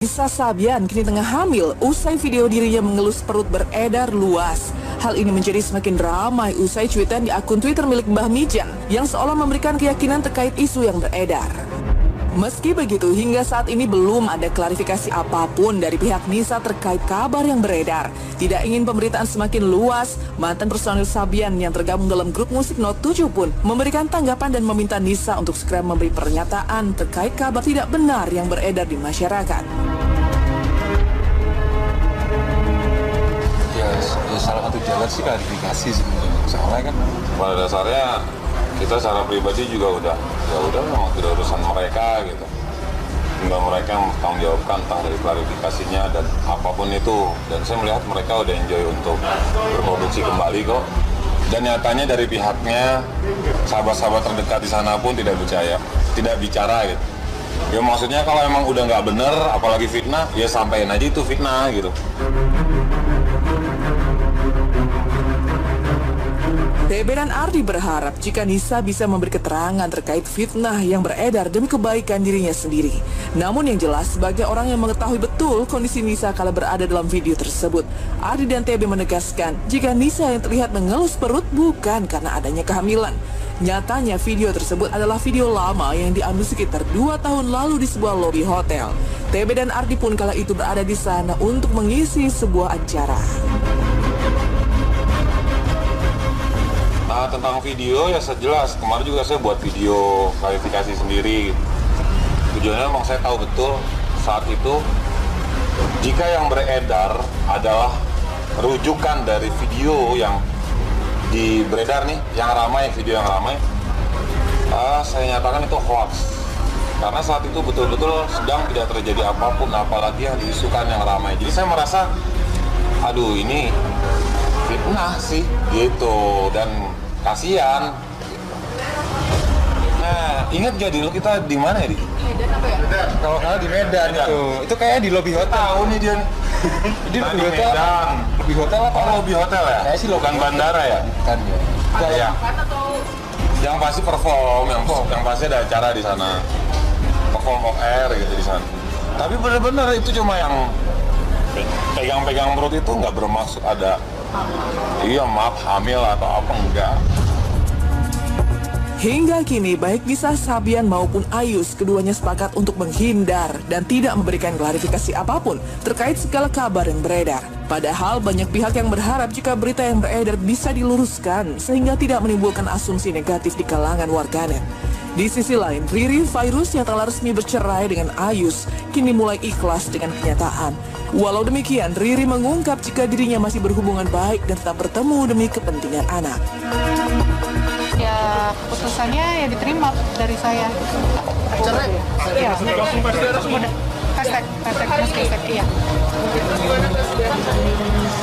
Nisa Sabian kini tengah hamil usai video dirinya mengelus perut beredar luas. Hal ini menjadi semakin ramai usai cuitan di akun Twitter milik Mbah Mijan yang seolah memberikan keyakinan terkait isu yang beredar. Meski begitu, hingga saat ini belum ada klarifikasi apapun dari pihak Nisa terkait kabar yang beredar. Tidak ingin pemberitaan semakin luas, mantan personil Sabian yang tergabung dalam grup musik Note 7 pun memberikan tanggapan dan meminta Nisa untuk segera memberi pernyataan terkait kabar tidak benar yang beredar di masyarakat. Ya salah satu jalan sih klarifikasi sebenarnya. Soalnya kan pada dasarnya kita secara pribadi juga udah memang tidak urusan mereka gitu. Tinggal mereka yang bertanggung jawabkan tentang dari klarifikasinya dan apapun itu. Dan saya melihat mereka udah enjoy untuk berproduksi kembali kok. Dan nyatanya dari pihaknya sahabat-sahabat terdekat di sana pun tidak bicara gitu. Ya maksudnya kalau emang udah nggak bener, apalagi fitnah, ya sampein aja itu fitnah gitu. TB dan Ardi berharap jika Nisa bisa memberi keterangan terkait fitnah yang beredar demi kebaikan dirinya sendiri. Namun yang jelas, sebagai orang yang mengetahui betul kondisi Nisa kala berada dalam video tersebut, Ardi dan TB menegaskan jika Nisa yang terlihat mengelus perut bukan karena adanya kehamilan. Nyatanya video tersebut adalah video lama yang diambil sekitar 2 tahun lalu di sebuah lobi hotel. TB dan Ardi pun kala itu berada di sana untuk mengisi sebuah acara. Nah, tentang video ya sejelas, kemarin juga saya buat video klarifikasi sendiri. Tujuannya memang saya tahu betul saat itu jika yang beredar adalah rujukan dari video yang beredar nih, yang ramai, video yang ramai, saya nyatakan itu hoax. Karena saat itu betul-betul sedang tidak terjadi apapun, apalagi yang diisukan yang ramai. Jadi saya merasa, aduh ini fitnah sih gitu, dan kasihan. Nah, ingat gak dulu kita di mana ya, Di? Medan apa ya? Kalau kalah di Medan. Itu kayaknya di lobi hotel. Tahu nih dia. Di Nah, lobi di hotel. Medan. Lobi hotel apa? Oh, lobi hotel ya? Kayaknya sih lobi bukan hotel. bandara ya? Bukan ya. Ada ya? Makan atau Yang pasti perform, yang pasti ada acara di sana. Perform of air gitu di sana. Tapi benar-benar itu cuma yang pegang-pegang perut itu nggak bermaksud ada iya maaf hamil atau apa, enggak. Hingga kini baik Nisa Sabian maupun Ayus keduanya sepakat untuk menghindar dan tidak memberikan klarifikasi apapun terkait segala kabar yang beredar. Padahal banyak pihak yang berharap jika berita yang beredar bisa diluruskan sehingga tidak menimbulkan asumsi negatif di kalangan warganet. Di sisi lain, Riri Virus yang telah resmi bercerai dengan Ayus kini mulai ikhlas dengan kenyataan. Walau demikian, Riri mengungkap jika dirinya masih berhubungan baik dan tetap bertemu demi kepentingan anak. ya keputusannya ya diterima dari saya. Cerai? Iya. Hashtag iya.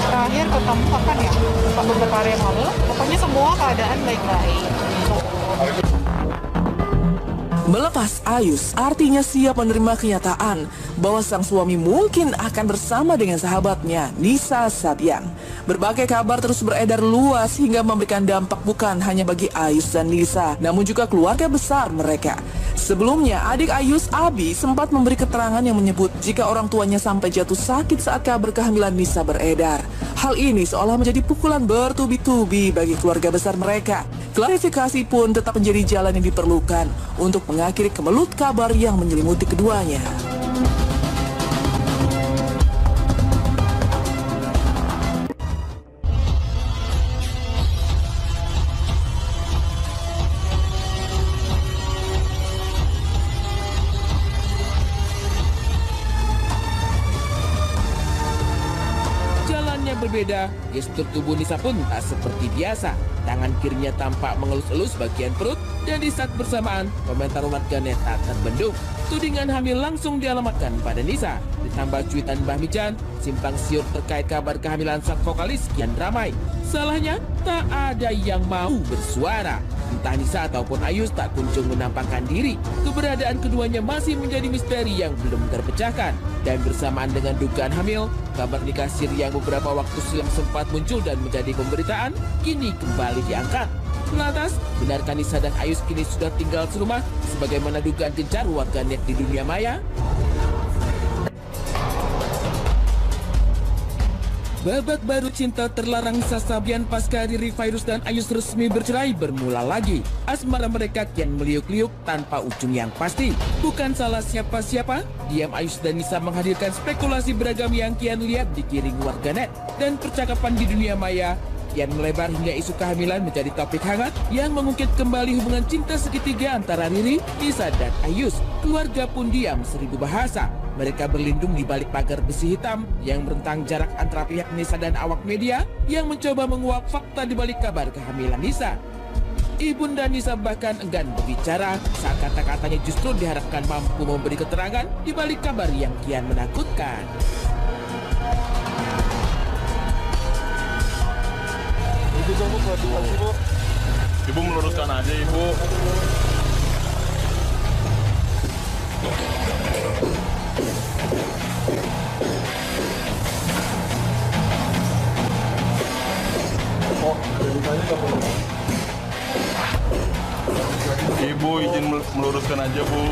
Terakhir ketemu kapan ya? Beberapa hari yang lalu. Pokoknya semua keadaan baik-baik. Melepas Ayus, artinya siap menerima kenyataan bahwa sang suami mungkin akan bersama dengan sahabatnya, Nisa Sabian. Berbagai kabar terus beredar luas hingga memberikan dampak bukan hanya bagi Ayus dan Nisa, namun juga keluarga besar mereka. Sebelumnya, adik Ayus, Abi, sempat memberi keterangan yang menyebut jika orang tuanya sampai jatuh sakit saat kabar kehamilan Nisa beredar. Hal ini seolah menjadi pukulan bertubi-tubi bagi keluarga besar mereka. Klarifikasi pun tetap menjadi jalan yang diperlukan untuk mengakhiri kemelut kabar yang menyelimuti keduanya. Jalannya berbeda, gestur tubuh Nisa pun tak seperti biasa. Tangan kirinya tampak mengelus-elus bagian perut, dan di saat bersamaan, komentar warganet tak terbendung. Tudingan hamil langsung dialamatkan pada Nisa. Ditambah cuitan Mbah Mijan, simpang siur terkait kabar kehamilan sang vokalis kian ramai. Salahnya, tak ada yang mau bersuara. Entah Nisa ataupun Ayus tak kunjung menampakkan diri. Keberadaan keduanya masih menjadi misteri yang belum terpecahkan. Dan bersamaan dengan dugaan hamil, kabar nikah siri yang beberapa waktu silam sempat muncul dan menjadi pemberitaan, kini kembali diangkat. Lantas, benarkah Nisa dan Ayus kini sudah tinggal serumah sebagaimana dugaan gencar warganet di dunia maya? Babak baru cinta terlarang Nisa Sabian pasca Riri Virus dan Ayus resmi bercerai bermula lagi. Asmara mereka kian meliuk-liuk tanpa ujung yang pasti. Bukan salah siapa-siapa, diam Ayus dan Nisa menghadirkan spekulasi beragam yang kian liar digiring warganet. Dan percakapan di dunia maya kian melebar hingga isu kehamilan menjadi topik hangat yang mengungkit kembali hubungan cinta segitiga antara Riri, Nisa, dan Ayus. Keluarga pun diam seribu bahasa. Mereka berlindung di balik pagar besi hitam yang merentang jarak antara pihak Nisa dan awak media yang mencoba menguak fakta di balik kabar kehamilan Nisa. Ibunda Nisa bahkan enggan berbicara saat kata-katanya justru diharapkan mampu memberi keterangan di balik kabar yang kian menakutkan. Ibu meluruskan aja, Ibu. Ibu izin meluruskan aja, Bu.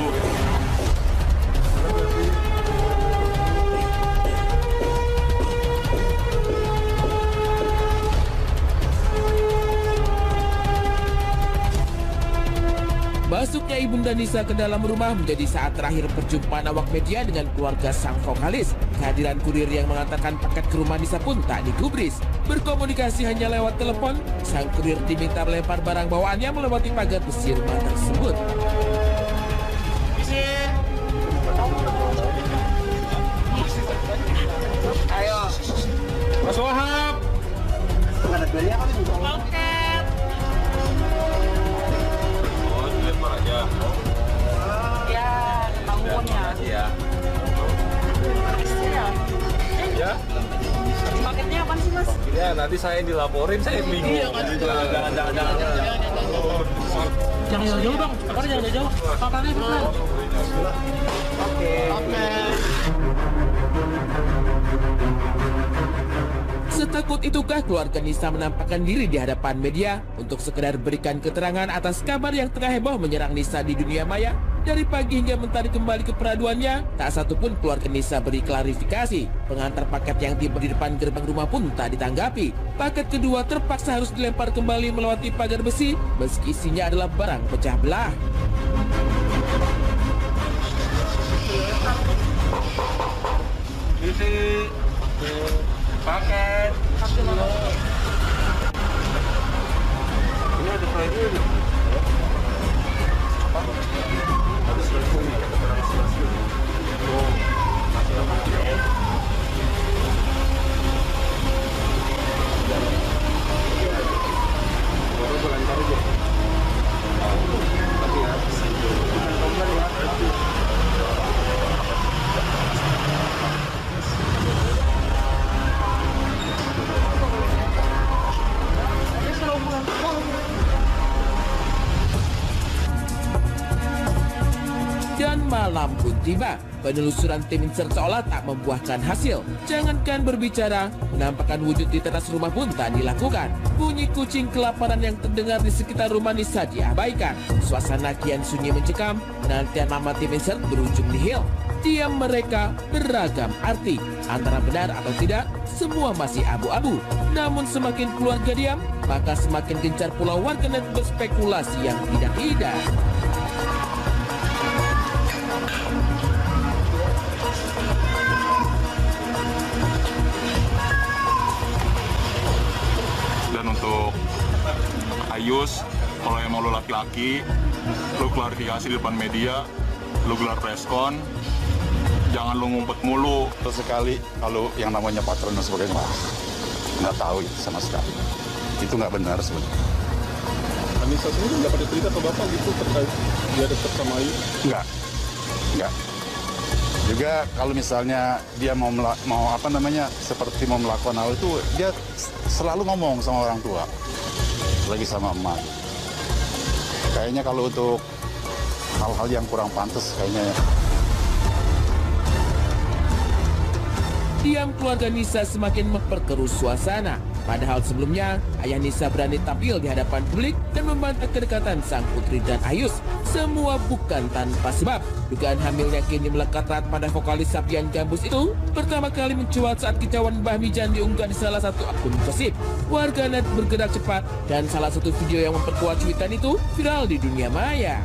Masuknya ibunda Nisa ke dalam rumah menjadi saat terakhir perjumpaan awak media dengan keluarga sang vokalis. Kehadiran kurir yang mengantarkan paket ke rumah Nisa pun tak digubris. Berkomunikasi hanya lewat telepon, sang kurir diminta melempar barang bawaannya melewati pagar besi rumah tersebut. Ayo. Mas Wahab. Oke. Oh, dilempar aja. Ya, tahunnya. Iya. Ya. Paketnya apa sih, Mas? Ya, nanti saya dilaporin, saya bingung. Jangan. Jangan jauh-jauh, Bang. Pakarnya jangan jauh-jauh. Pakarnya benar. Oke. Setakut itukah keluarga Nisa menampakkan diri di hadapan media untuk sekedar berikan keterangan atas kabar yang tengah heboh menyerang Nisa di dunia maya? Dari pagi hingga mentari kembali ke peraduannya, tak satupun keluarga Nisa beri klarifikasi. Pengantar paket yang tiba di depan gerbang rumah pun tak ditanggapi. Paket kedua terpaksa harus dilempar kembali melewati pagar besi, meski isinya adalah barang pecah belah. Isi paket. Ini ada slide-nya nih. Apa? Ada slide-nya. Oh, masih lama. Baru berlancar aja. Tapi ya, Dan malam pun tiba. Penelusuran tim insert seolah tak membuahkan hasil. Jangankan berbicara, menampakkan wujud di teras rumah pun tak dilakukan. Bunyi kucing kelaparan yang terdengar di sekitar rumah Nisa diabaikan. Suasana kian sunyi mencekam, penantian lama tim insert berujung nihil. Diam mereka beragam arti. Antara benar atau tidak, semua masih abu-abu. Namun semakin keluarga diam, maka semakin gencar pula warganet berspekulasi yang tidak-tidak. Dan untuk Ayus, kalau emang lo laki-laki, lo klarifikasi di depan media, lo gelar preskon, jangan lo ngumpet mulu. Sekali kalau yang namanya patron dan sebagainya, wah, nggak tahu ya sama sekali. Itu nggak benar sebenarnya. Anissa sendiri nggak pada cerita ke Bapak gitu terkait dia dekat sama Ayu? Nggak. Juga kalau misalnya dia mau seperti mau melakukan hal itu, dia selalu ngomong sama orang tua, lagi sama emak. Kayaknya kalau untuk hal-hal yang kurang pantas kayaknya. Diam keluarga Nisa semakin memperkeruh suasana. Padahal sebelumnya, ayah Nisa berani tampil di hadapan publik dan membantah kedekatan sang putri dan Ayus. Semua bukan tanpa sebab. Dugaan hamil yang kini melekat erat pada vokalis Sabian Gambus itu pertama kali mencuat saat kicauan Mbah Mijan diunggah di salah satu akun gosip. Warganet bergerak cepat dan salah satu video yang memperkuat cuitan itu viral di dunia maya.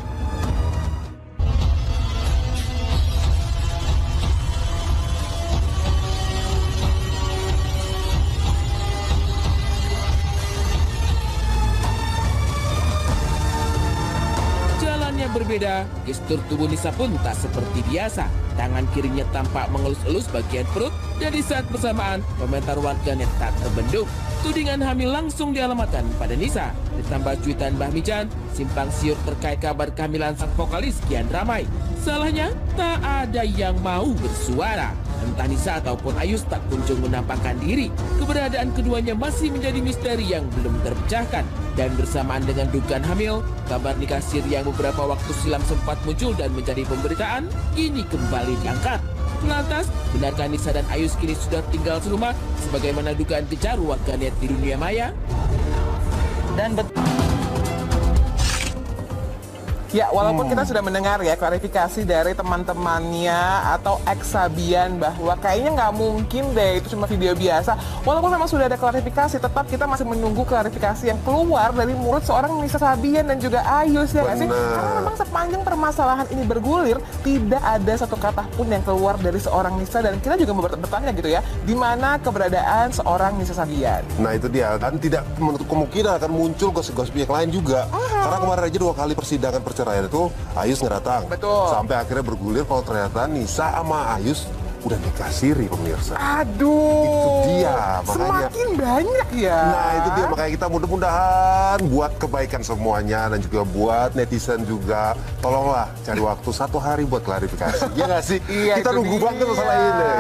Berbeda, gestur tubuh Nisa pun tak seperti biasa. Tangan kirinya tampak mengelus-elus bagian perut dan di saat bersamaan, komentar warganet tak terbendung. Tudingan hamil langsung dialamatkan pada Nisa. Ditambah cuitan Mbah Mijan, simpang siur terkait kabar kehamilan sang vokalis kian ramai. Salahnya, tak ada yang mau bersuara. Entah Nisa ataupun Ayus tak kunjung menampakkan diri. Keberadaan keduanya masih menjadi misteri yang belum terpecahkan. Dan bersamaan dengan dugaan hamil, kabar nikah siri yang beberapa waktu silam sempat muncul dan menjadi pemberitaan, kini kembali diangkat. Lantas, benarkah Nisa dan Ayus kini sudah tinggal serumah sebagaimana dugaan gencar warganet di dunia maya? Dan ya, walaupun kita sudah mendengar ya klarifikasi dari teman-temannya atau ex-Sabian bahwa kayaknya nggak mungkin deh itu cuma video biasa. Walaupun memang sudah ada klarifikasi, tetap kita masih menunggu klarifikasi yang keluar dari mulut seorang Nisa Sabian dan juga Ayus ya nggak sih? Karena memang sepanjang permasalahan ini bergulir, tidak ada satu kata pun yang keluar dari seorang Nisa dan kita juga mau bertanya gitu ya, di mana keberadaan seorang Nisa Sabian? Nah itu dia, dan tidak menutup kemungkinan akan muncul gosip-gosip yang lain juga. Karena kemarin aja 2 kali persidangan perceraian itu Ayus nggak datang. Betul. Sampai akhirnya bergulir kalau ternyata Nisa sama Ayus udah nikah siri, pemirsa. Aduh. Itu dia, makanya. Semakin banyak ya. Nah itu dia, makanya kita mudah-mudahan buat kebaikan semuanya dan juga buat netizen juga. Tolonglah cari waktu 1 hari buat klarifikasi. Ya nggak sih? Iya, kita nunggu banget masalah ini.